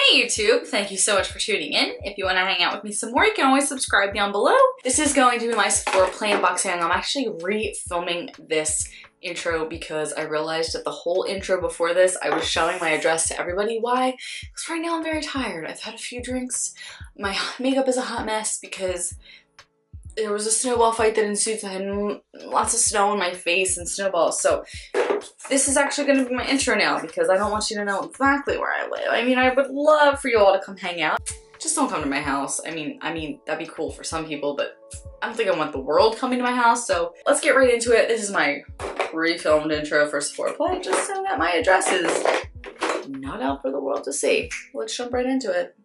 Hey YouTube, thank you so much for tuning in. If you want to hang out with me some more, you can always subscribe down below. This is going to be my Sephora Play unboxing. I'm actually re-filming this intro because I realized that the whole intro before this, I was showing my address to everybody. Why? Because right now I'm very tired. I've had a few drinks. My makeup is a hot mess because there was a snowball fight that ensued, so I had lots of snow in my face and snowballs. So this is actually going to be my intro now because I don't want you to know exactly where I live. I mean, I would love for you all to come hang out. Just don't come to my house. I mean, that'd be cool for some people, but I don't think I want the world coming to my house. So let's get right into it. This is my re-filmed intro for Sephora Play, just so that my address is not out for the world to see. Let's jump right into it.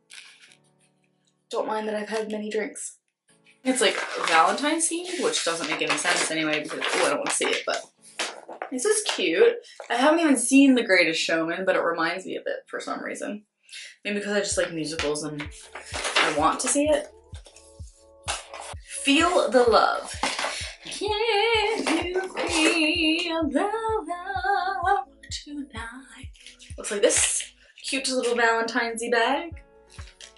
Don't mind that I've had many drinks. It's like Valentine's themed, which doesn't make any sense anyway because I don't want to see it, but this is cute. I haven't even seen The Greatest Showman, but it reminds me of it for some reason. Maybe because I just like musicals and I want to see it. Feel the love. Can you feel the love tonight? Looks like this cute little Valentine's-y bag.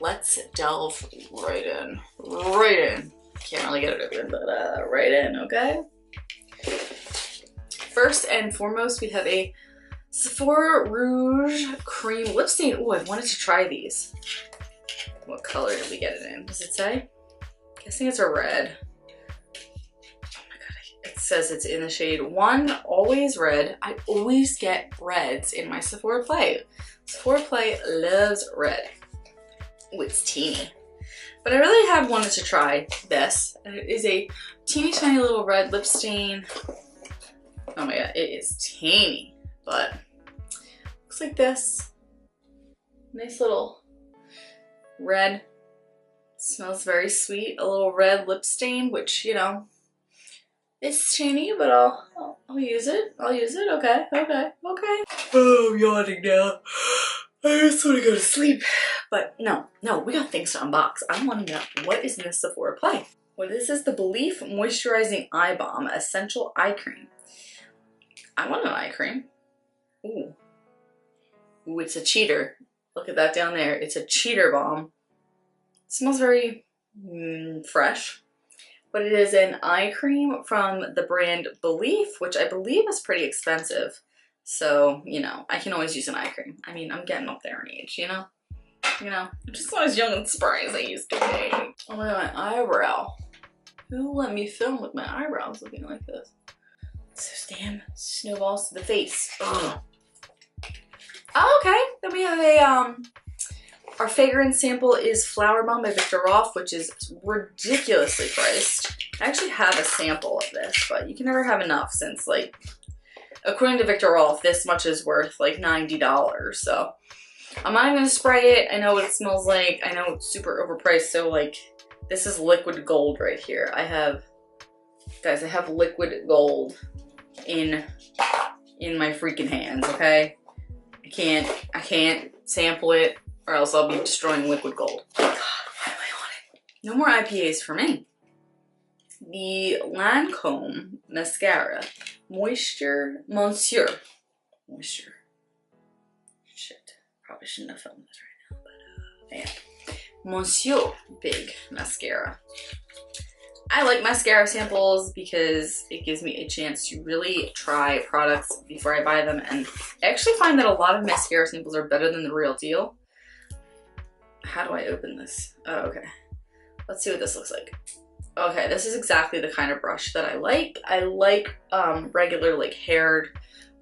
Let's delve right in. Can't really get it open, but right in, okay? First and foremost, we have a Sephora Rouge Cream Lip Stain. Oh, I've wanted to try these. What color did we get it in? Does it say? I'm guessing it's a red. Oh my god, it says it's in the shade 1, always red. I always get reds in my Sephora Play. Sephora Play loves red. Oh, it's teeny. But I really have wanted to try this. And it is a teeny tiny little red lip stain. Oh my god, it is teeny, but looks like this. Nice little red. Smells very sweet. A little red lip stain, which, you know, it's teeny, but I'll use it. I'll use it. Okay. Oh, I'm yawning now. I just want to go to sleep. But no, we got things to unbox. I want to know, what is in this Sephora Play? Well, this is the Belief Moisturizing Eye Balm Essential Eye Cream. I want an eye cream. Ooh, it's a cheater. Look at that down there. It's a cheater balm. It smells very fresh. But it is an eye cream from the brand Belief, which I believe is pretty expensive. So, you know, I can always use an eye cream. I mean, I'm getting up there in age, you know? I'm just not as young and spry as I used to be. Oh my god, my eyebrow. Who let me film with my eyebrows looking like this? So damn snowballs to the face. Ugh. Oh, okay. Then we have a, our fragrance sample is Flower Bomb by Viktor Rolf, which is ridiculously priced. I actually have a sample of this, but you can never have enough since, like, according to Viktor Rolf, this much is worth like $90. So I'm not even gonna spray it. I know what it smells like. I know it's super overpriced. So like, this is liquid gold right here. Guys, I have liquid gold in my freaking hands, okay? I can't sample it or else I'll be destroying liquid gold. God, why am I on it? No more IPAs for me. The Lancome Mascara. Moisture. Shit. Probably shouldn't have filmed this right now, but yeah. Monsieur Big Mascara. I like mascara samples because it gives me a chance to really try products before I buy them, and I actually find that a lot of mascara samples are better than the real deal. How do I open this? Oh, okay. Let's see what this looks like. Okay, this is exactly the kind of brush that I like. I like regular like haired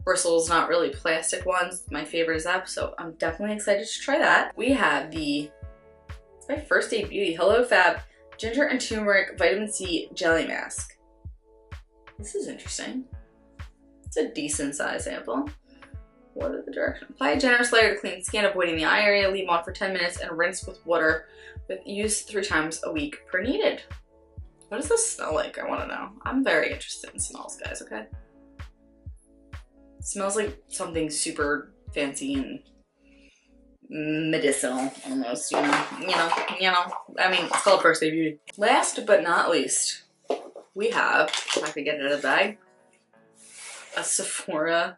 bristles, not really plastic ones. My favorite is that, so I'm definitely excited to try that. We have it's my First Aid Beauty Hello Fab Ginger and Turmeric Vitamin C Jelly Mask. This is interesting. It's a decent size sample. What are the directions? Apply a generous layer to clean skin, avoiding the eye area, leave on for 10 minutes, and rinse with water. With use 3 times a week per needed. What does this smell like? I want to know. I'm very interested in smells, guys, okay? It smells like something super fancy and medicinal almost, you know. I mean, it's called First Aid Beauty. Last but not least, we have, if I could get it out of the bag, a Sephora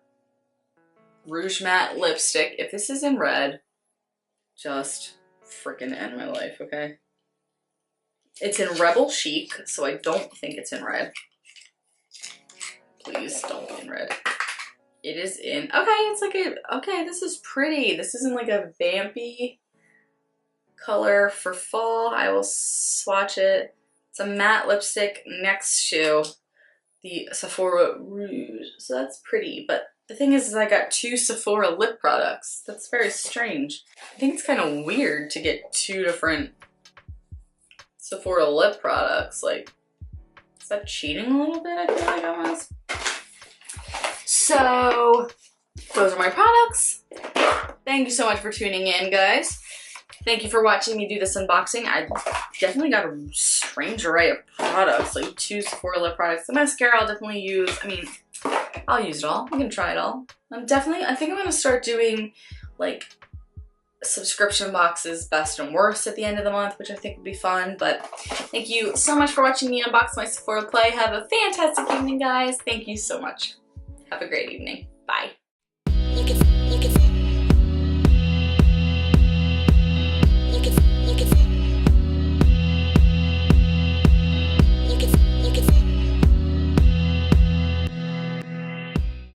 Rouge Matte lipstick. If this is in red, just freaking end my life, okay? It's in Rebel Chic, so I don't think it's in red. Please don't be in red. It is in, okay, it's like a, okay, this is pretty. This isn't like a vampy color for fall. I will swatch it. It's a matte lipstick next to the Sephora Rouge. So that's pretty, but the thing is I got 2 Sephora lip products. That's very strange. I think it's kind of weird to get 2 different Sephora lip products. Like, is that cheating a little bit? I feel like almost. So, those are my products. Thank you so much for tuning in, guys. Thank you for watching me do this unboxing. I definitely got a strange array of products, like 2 Sephora lip products. The mascara I'll definitely use. I mean, I'll use it all. I'm gonna try it all. I think I'm gonna start doing like subscription boxes, best and worst at the end of the month, which I think would be fun. But thank you so much for watching me unbox my Sephora play. Have a fantastic evening, guys. Thank you so much. Have a great evening. Bye.